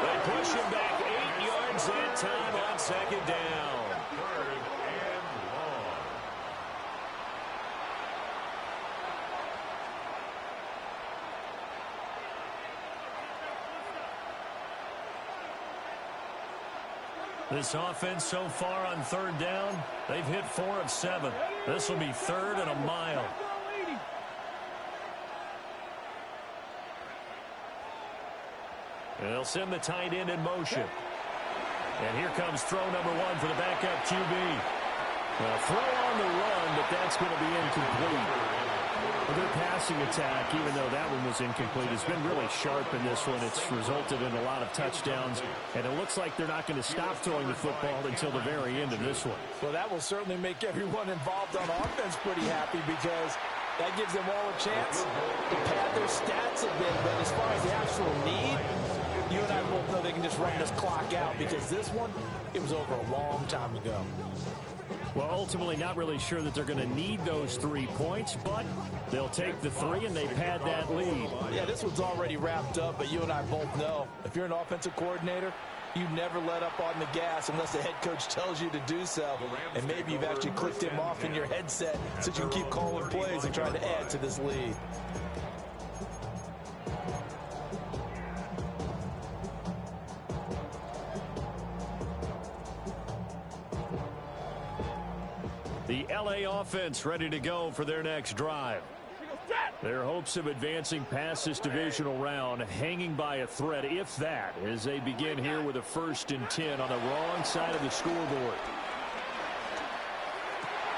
They push him back 8 yards that time on 2nd down. 3rd and long. This offense so far on 3rd down, they've hit 4 of 7. This will be 3rd and a mile. They'll send the tight end in motion. And here comes throw number 1 for the backup QB. Well, throw on the run, but that's going to be incomplete. Well, their passing attack, even though that one was incomplete, has been really sharp in this one. It's resulted in a lot of touchdowns, and it looks like they're not going to stop throwing the football until the very end of this one. Well, that will certainly make everyone involved on offense pretty happy because that gives them all a chance to pad their stats a bit. But as far as the actual need, you and I both know they can just run this clock out because this one, it was over a long time ago. Well, ultimately not really sure that they're going to need those 3 points, but they'll take the 3 and they pad that lead. Yeah, this one's already wrapped up, but you and I both know if you're an offensive coordinator, you never let up on the gas unless the head coach tells you to do so. And maybe you've actually clicked him off in your headset so you can keep calling plays and trying to add to this lead. The LA offense ready to go for their next drive. Their hopes of advancing past this divisional round hanging by a thread, if that, as they begin here with a 1st and 10 on the wrong side of the scoreboard.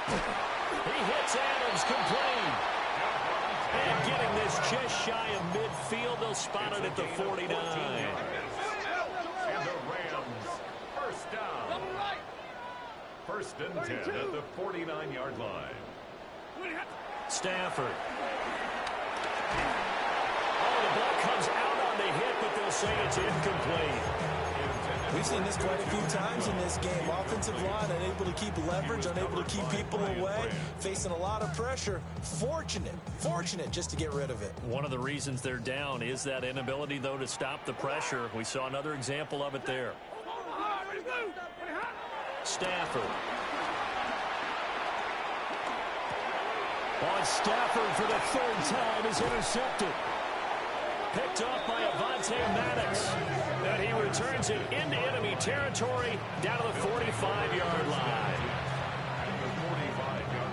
He hits Adams, complete. And getting this just shy of midfield, they'll spot it at the 49. And the Rams, first down. 1st and 10 at the 49-yard line. Stafford. Oh, the ball comes out on the hit, but they'll say it's incomplete. We've seen this quite a few times in this game. Offensive line unable to keep leverage, unable to keep people away, facing a lot of pressure. Fortunate just to get rid of it. One of the reasons they're down is that inability, though, to stop the pressure. We saw another example of it there. Stafford. On Stafford for the 3rd time is intercepted. Picked off by Avonte Maddox. And he returns it into enemy territory down to the 45-yard line. The 45-yard line.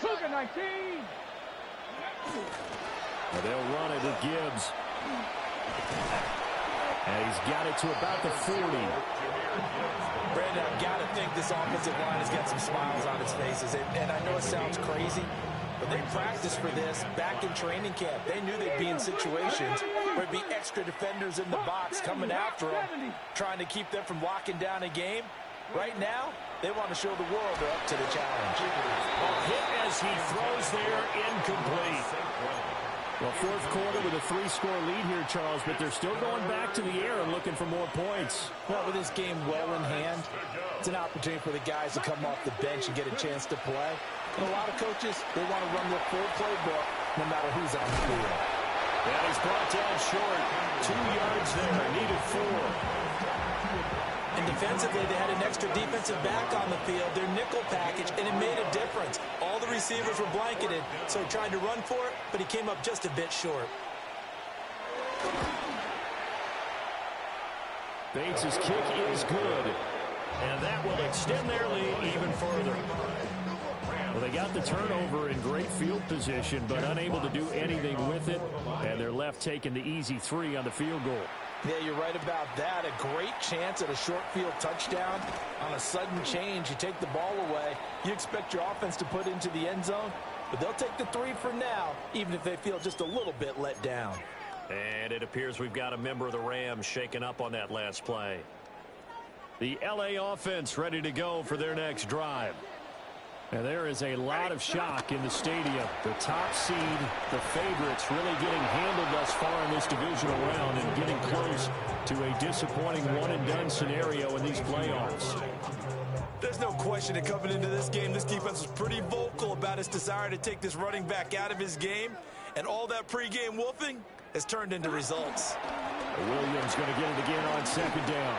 Cougar 19. And they'll run it with Gibbs. And he's got it to about the 40. Brandon, I've got to think this offensive line has got some smiles on its faces. And I know it sounds crazy, but they practiced for this back in training camp. They knew they'd be in situations where there'd be extra defenders in the box coming after them, trying to keep them from locking down a game. Right now, they want to show the world they're up to the challenge. Hit as he throws there, incomplete. Well, 4th quarter with a 3-score lead here, Charles, but they're still going back to the air and looking for more points. Well, with this game well in hand, it's an opportunity for the guys to come off the bench and get a chance to play. And a lot of coaches, they want to run the full playbook no matter who's on the field. That is brought down short. 2 yards there, needed 4. And defensively, they had an extra defensive back on the field, their nickel package, and it made a difference. All the receivers were blanketed, so he tried to run for it, but he came up just a bit short. Bates' kick is good, and that will extend their lead even further. Well, they got the turnover in great field position, but unable to do anything with it, and they're left taking the easy 3 on the field goal. Yeah, you're right about that. A great chance at a short field touchdown. On a sudden change, you take the ball away. You expect your offense to put into the end zone, but they'll take the 3 for now, even if they feel just a little bit let down. And it appears we've got a member of the Rams shaken up on that last play. The LA offense ready to go for their next drive. And there is a lot of shock in the stadium. The top seed, the favorites, really getting handled thus far in this divisional round and getting close to a disappointing one-and-done scenario in these playoffs. There's no question that coming into this game, this defense was pretty vocal about its desire to take this running back out of his game. And all that pregame wolfing has turned into results. Williams going to get it again on 2nd down.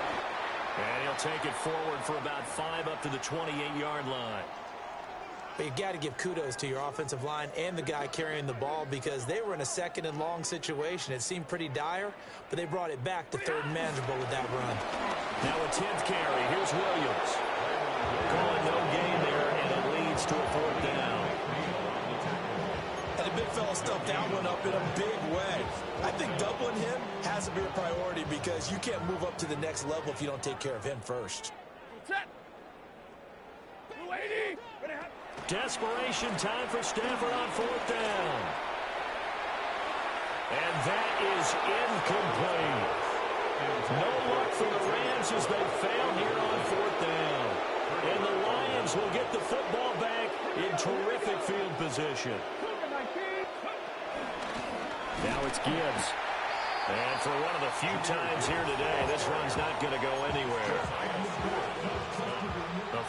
And he'll take it forward for about 5 up to the 28-yard line. But you got to give kudos to your offensive line and the guy carrying the ball because they were in a 2nd and long situation. It seemed pretty dire, but they brought it back to 3rd and manageable with that run. Now a 10th carry. Here's Williams. Calling no gain there, and it leads to a 4th down. And the big fella stuffed that one up in a big way. I think doubling him has to be a priority because you can't move up to the next level if you don't take care of him first. Desperation time for Stafford on 4th down. And that is incomplete. No luck for the Rams as they fail here on 4th down. And the Lions will get the football back in terrific field position. Now it's Gibbs. And for one of the few times here today, this run's not going to go anywhere.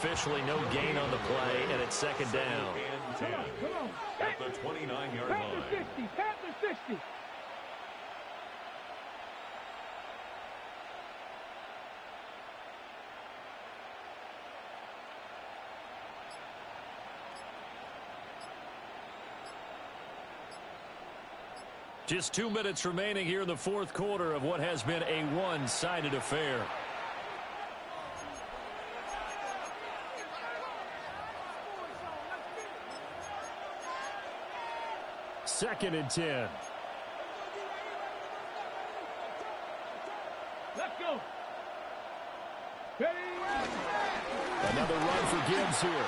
Officially no gain on the play, and it's 2nd down. And 10 at the 29-yard line. 60, Panther 60. Just 2 minutes remaining here in the fourth quarter of what has been a one-sided affair. Second and 10. Let's go. Another run for Gibbs here.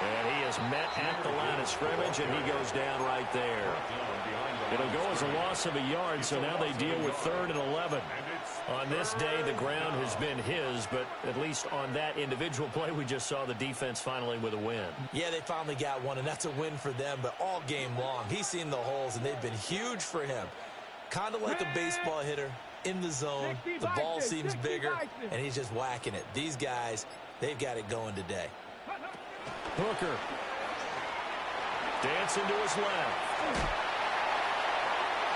And he is met at the line of scrimmage, and he goes down right there. It'll go as a loss of a yard, so now they deal with 3rd and 11. On this day, the ground has been his, but at least on that individual play, we just saw the defense finally with a win. Yeah, they finally got one, and that's a win for them, but all game long, he's seen the holes, and they've been huge for him. Kind of like a baseball hitter in the zone. The ball seems bigger, and he's just whacking it. These guys, they've got it going today. Hooker. Dancing to his left.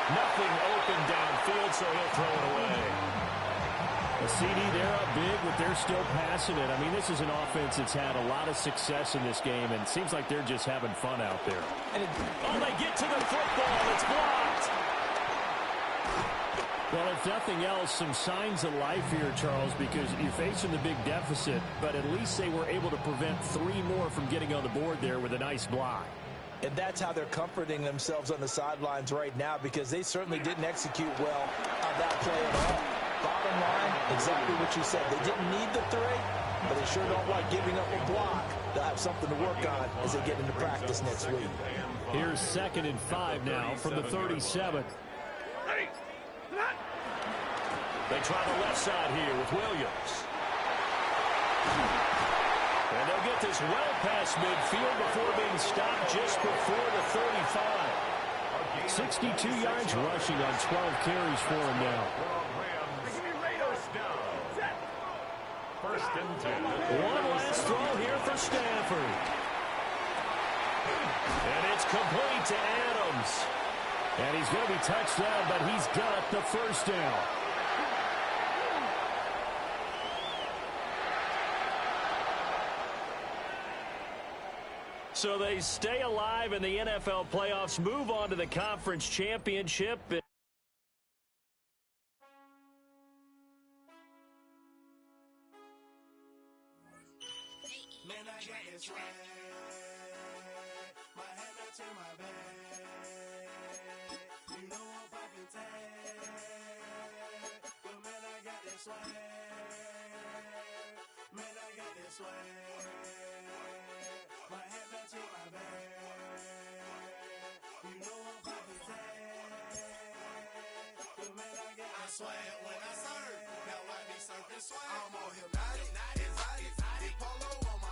Nothing open downfield, so he'll throw it away. A CD, they're up big, but they're still passing it. I mean, this is an offense that's had a lot of success in this game, and it seems like they're just having fun out there. Oh, they get to the football. It's blocked. Well, if nothing else, some signs of life here, Charles, because you're facing the big deficit, but at least they were able to prevent 3 more from getting on the board there with a nice block. And that's how they're comforting themselves on the sidelines right now, because they certainly didn't execute well on that play at all. Bottom line, exactly what you said. They didn't need the 3, but they sure don't like giving up a block. They'll have something to work on as they get into practice next week. Here's 2nd and 5 now from the 37. They try the left side here with Williams. And they'll get this well past midfield before being stopped just before the 35. 62 yards rushing on 12 carries for him now. First and 10. One last throw here for Stanford. And it's complete to Adams. And he's going to be touched down, but he's got the first down. So they stay alive in the NFL playoffs, move on to the conference championship. Man, I got this right. My head not in my bag. You know I'm popping tag. But man, I got this swag. Man, I got this swag. My head not in my bag. You know I'm popping tag. But man, I got this swag when I serve. Now I be surfing swag. I'm on hypnotic, exotic, polo on my